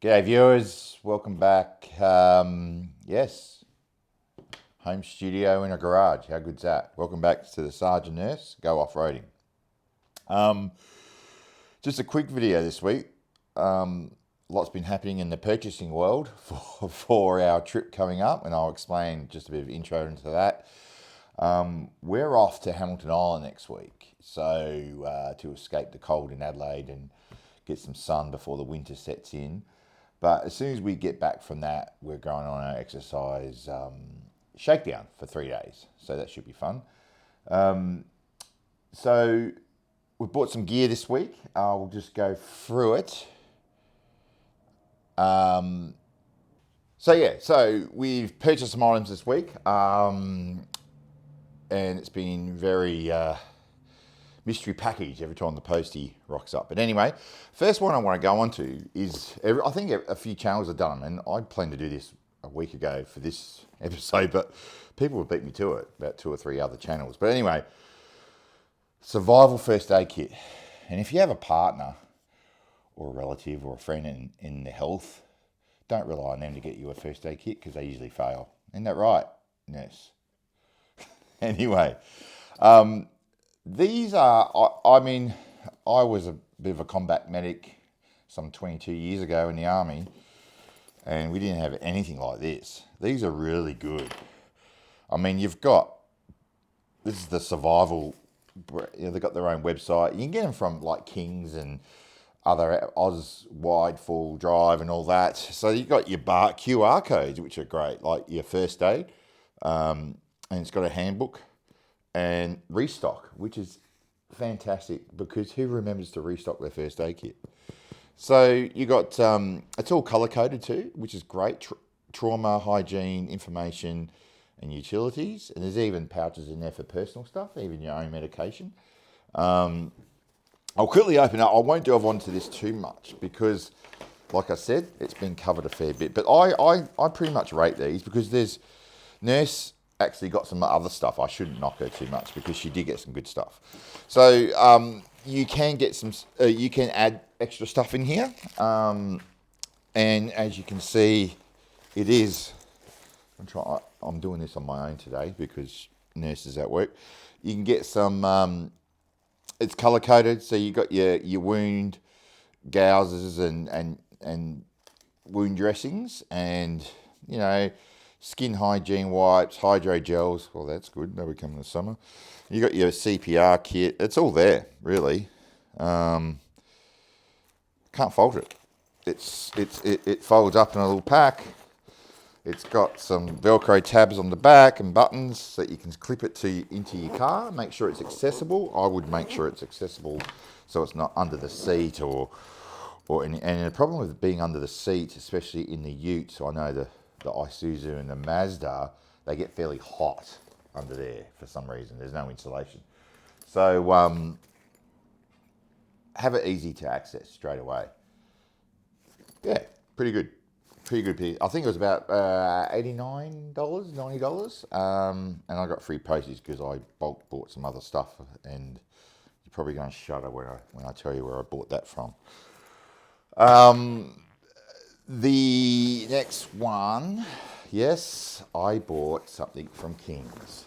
G'day viewers, welcome back. Yes, home studio in a garage. How good's that? Welcome back to the Sergeant Nurse Go Off-Roading. Um, just a quick video this week. Lots been happening in the purchasing world for our trip coming up, and I'll explain just a bit of intro into that. We're off to Hamilton Island next week, so to escape the cold in Adelaide and get some sun before the winter sets in. But as soon as we get back from that, we're going on our exercise shakedown for 3 days. So that should be fun. So we bought some gear this week. We'll just go through it. So we've purchased some items this week. And it's been very mystery package every time the postie rocks up. But anyway, first one I want to go on to is, I think a few channels have done them, and I planned to do this a week ago for this episode, but people have beat me to it, about 2 or 3 other channels. But anyway, survival first aid kit. And if you have a partner or a relative or a friend in the health, don't rely on them to get you a first aid kit because they usually fail. Isn't that right? Yes. Anyway, these are, I was a bit of a combat medic some 22 years ago in the army, and we didn't have anything like this. These are really good. I mean, this is the survival, they've got their own website. You can get them from like Kings and other Oz Wide Full Drive and all that. So you've got your QR codes, which are great, like your first aid, and it's got a handbook. And restock, which is fantastic because who remembers to restock their first aid kit? So you got, it's all color coded too, which is great. Trauma, hygiene, information, and utilities. And there's even pouches in there for personal stuff, even your own medication. I'll quickly open up. I won't delve onto this too much because, like I said, it's been covered a fair bit. But I pretty much rate these because there's Nurse actually got some other stuff. I shouldn't knock her too much because she did get some good stuff. So you can get some, you can add extra stuff in here. And as you can see, it is, I'm doing this on my own today because Nurse is at work. You can get some, it's color coded. So you got your wound gauzes and wound dressings and, skin hygiene wipes, hydro gels. Well, that's good. That'll be coming in the summer. You got your CPR kit. It's all there, really. Can't fault it. It folds up in a little pack. It's got some Velcro tabs on the back and buttons so that you can clip it into your car. Make sure it's accessible. I would make sure it's accessible so it's not under the seat and the problem with being under the seat, especially in the Ute, so I know the Isuzu and the Mazda, they get fairly hot under there for some reason. There's no insulation. So have it easy to access straight away. Yeah, pretty good. Pretty good. I think it was about $89, $90. And I got free postage because I bulk bought some other stuff. And you're probably going to shudder when I tell you where I bought that from. The next one, yes, I bought something from Kings.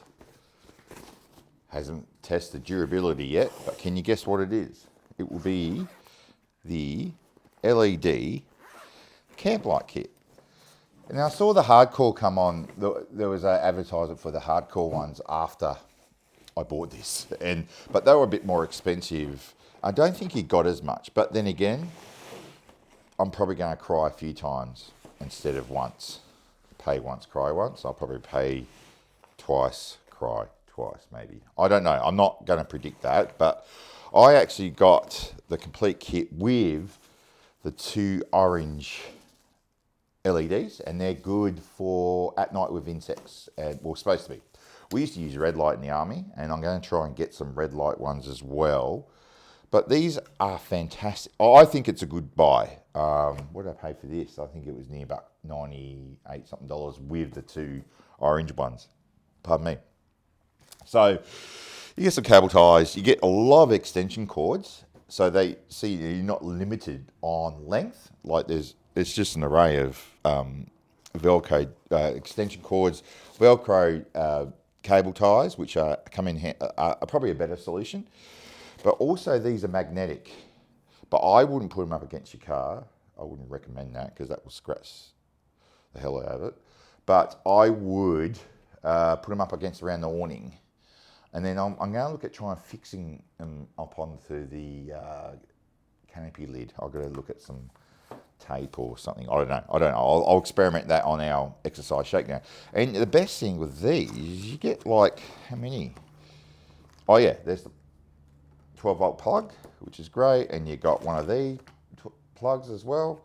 Hasn't tested durability yet, but can you guess what it is? It will be the LED camp light kit. And I saw the hardcore come on. There was an advertisement for the hardcore ones after I bought this, but they were a bit more expensive. I don't think he got as much, but then again, I'm probably going to cry a few times instead of once. Pay once, cry once. I'll probably pay twice, cry twice, maybe. I don't know. I'm not going to predict that, but I actually got the complete kit with the 2 orange LEDs, and they're good for at night with insects. Supposed to be. We used to use red light in the army, and I'm going to try and get some red light ones as well. But these are fantastic. I think it's a good buy. What did I pay for this? I think it was near about $98 something with the 2 orange ones. Pardon me. So you get some cable ties. You get a lot of extension cords. So you're not limited on length. Like there's it's just an array of Velcro extension cords, Velcro cable ties, which come in are probably a better solution. But also these are magnetic. But I wouldn't put them up against your car. I wouldn't recommend that because that will scratch the hell out of it. But I would put them up against around the awning. And then I'm going to look at trying fixing them up onto the canopy lid. I've got to look at some tape or something. I don't know. I'll experiment that on our exercise shakedown. And the best thing with these is you get like, how many? Oh yeah, there's the 12 volt plug, which is great. And you got one of these plugs as well.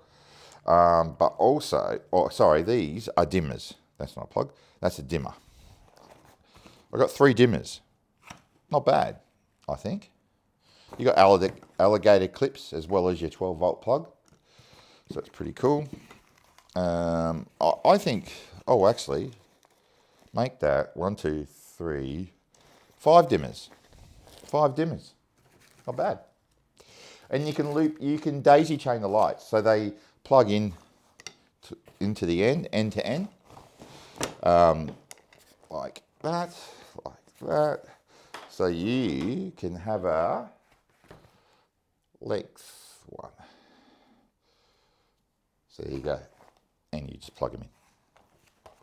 But also, these are dimmers. That's not a plug. That's a dimmer. I've got 3 dimmers. Not bad, I think. You got alligator clips as well as your 12 volt plug. So that's pretty cool. I think, actually, make that 1, 2, 3, 5 dimmers. 5 dimmers. Not bad. And you can daisy chain the lights. So they plug into the end to end. Like that. So you can have a length one. So there you go. And you just plug them in.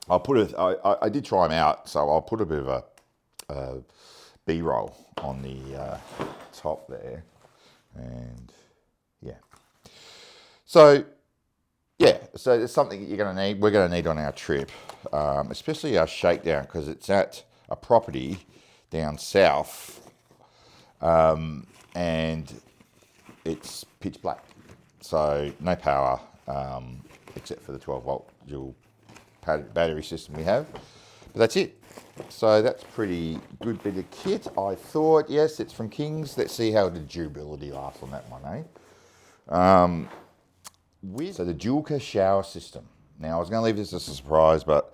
I did try them out, so I'll put a bit of a B-roll on the top there. And yeah. So it's something that we're going to need on our trip, especially our shakedown, because it's at a property down south, and it's pitch black, so no power, except for the 12 volt dual battery system we have, but that's it. So that's pretty good bit of kit, I thought. Yes, it's from Kings. Let's see how the durability lasts on that one, eh? So the Julka shower system. Now I was going to leave this as a surprise, but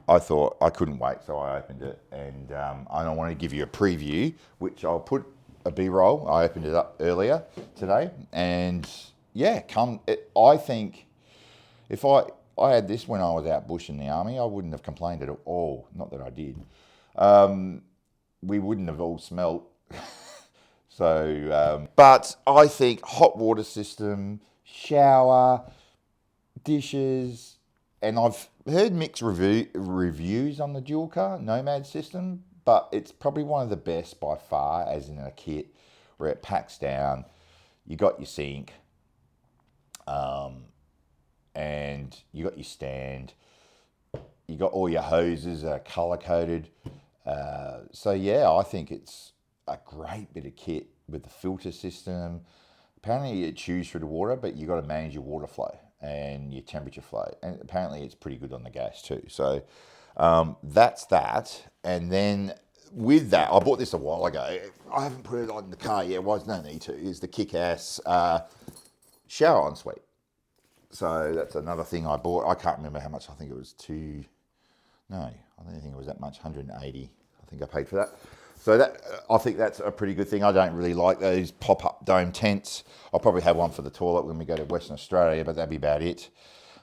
I thought I couldn't wait, so I opened it, and I don't want to give you a preview, which I'll put a B-roll. I opened it up earlier today, and yeah, I think if I had this when I was out bush in the army, I wouldn't have complained at all. Not that I did. We wouldn't have all smelt. So, but I think hot water system, shower, dishes, and I've heard mixed reviews on the Julka Nomad system, but it's probably one of the best by far, as in a kit where it packs down. You got your sink, and you got your stand. You got all your hoses are color coded. So yeah, I think it's a great bit of kit with the filter system. Apparently it chews through the water, but you got to manage your water flow and your temperature flow. And apparently it's pretty good on the gas too. So that's that. And then with that, I bought this a while ago. I haven't put it on the car yet. Well, there's no need to. Is the Kick-Ass shower ensuite. So that's another thing I bought. I can't remember how much. I think it was I don't think it was that much, 180. I think I paid for that. So that I think that's a pretty good thing. I don't really like those pop-up dome tents. I'll probably have one for the toilet when we go to Western Australia, but that'd be about it.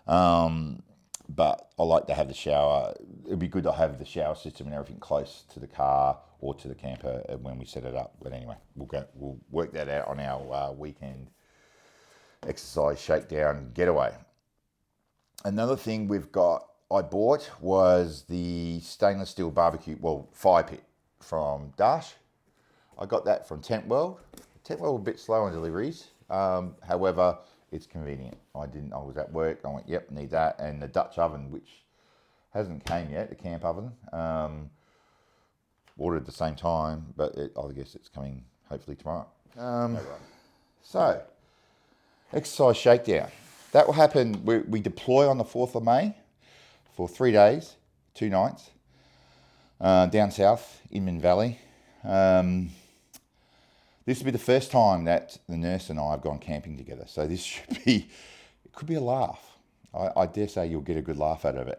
But I like to have the shower. It'd be good to have the shower system and everything close to the car or to the camper when we set it up. But anyway, we'll work that out on our weekend exercise shakedown getaway. Another thing I bought was the stainless steel barbecue, fire pit from Dash. I got that from Tent World. Tent World a bit slow on deliveries. However, it's convenient. I was at work. I went, yep, need that. And the Dutch oven, which hasn't came yet, the camp oven. Ordered at the same time, but I guess it's coming hopefully tomorrow. So, exercise shakedown. That will happen. We deploy on the 4th of May for 3 days, 2 nights, down south, Inman Valley. This will be the first time that the nurse and I have gone camping together. So it could be a laugh. I dare say you'll get a good laugh out of it.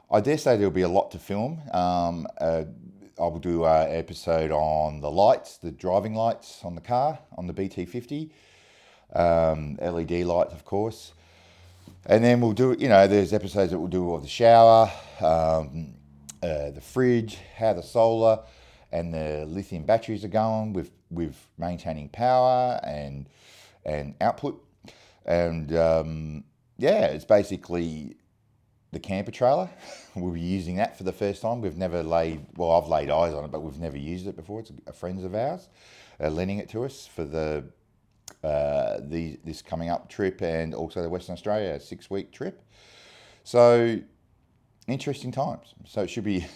I dare say there'll be a lot to film. I will do an episode on the lights, the driving lights on the car, on the BT50. LED lights, of course. And then we'll do, there's episodes that we'll do of the shower, the fridge, how the solar and the lithium batteries are going with maintaining power and output. And it's basically the camper trailer. We'll be using that for the first time. I've laid eyes on it, but we've never used it before. It's a friends of ours lending it to us for this coming up trip, and also the Western Australia 6-week trip. So interesting times. So it should be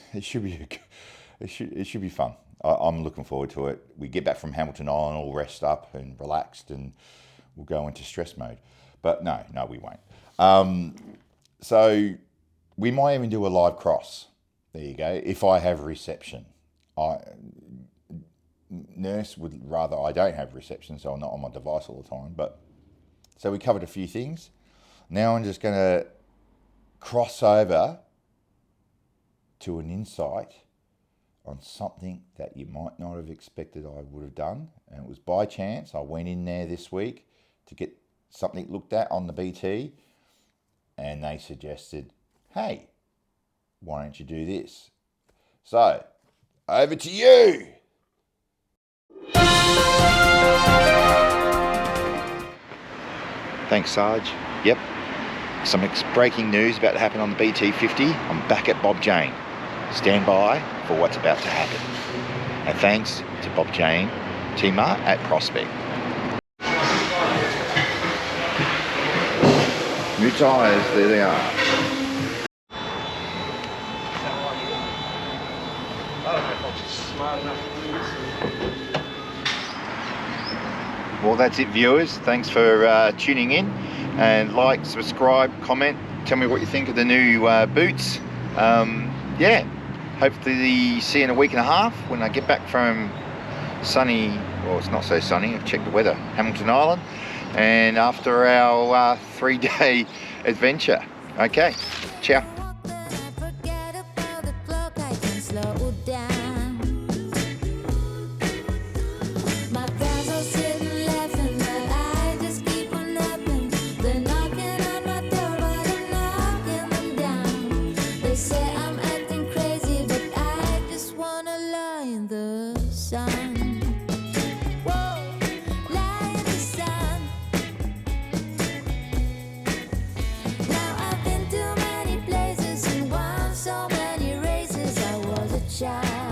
fun. I'm looking forward to it. We get back from Hamilton Island all rest up and relaxed, and we'll go into stress mode. But no, we won't. So we might even do a live cross. There you go. If I have reception. Nurse would rather I don't have reception, so I'm not on my device all the time. But so we covered a few things. Now I'm just going to cross over to an insight on something that you might not have expected I would have done. And it was by chance. I went in there this week to get something looked at on the BT, and they suggested, hey, why don't you do this? So, over to you. Thanks, Sarge. Yep. Some breaking news about to happen on the BT50. I'm back at Bob Jane. Stand by for what's about to happen. And thanks to Bob Jane, T-Mart at Prospect. New tyres, there they are. Well, that's it, viewers. Thanks for tuning in, and like, subscribe, comment, tell me what you think of the new boots. Hopefully see you in a week and a half when I get back from sunny, well, it's not so sunny, I've checked the weather, Hamilton Island, and after our 3-day adventure. Okay, ciao. Child.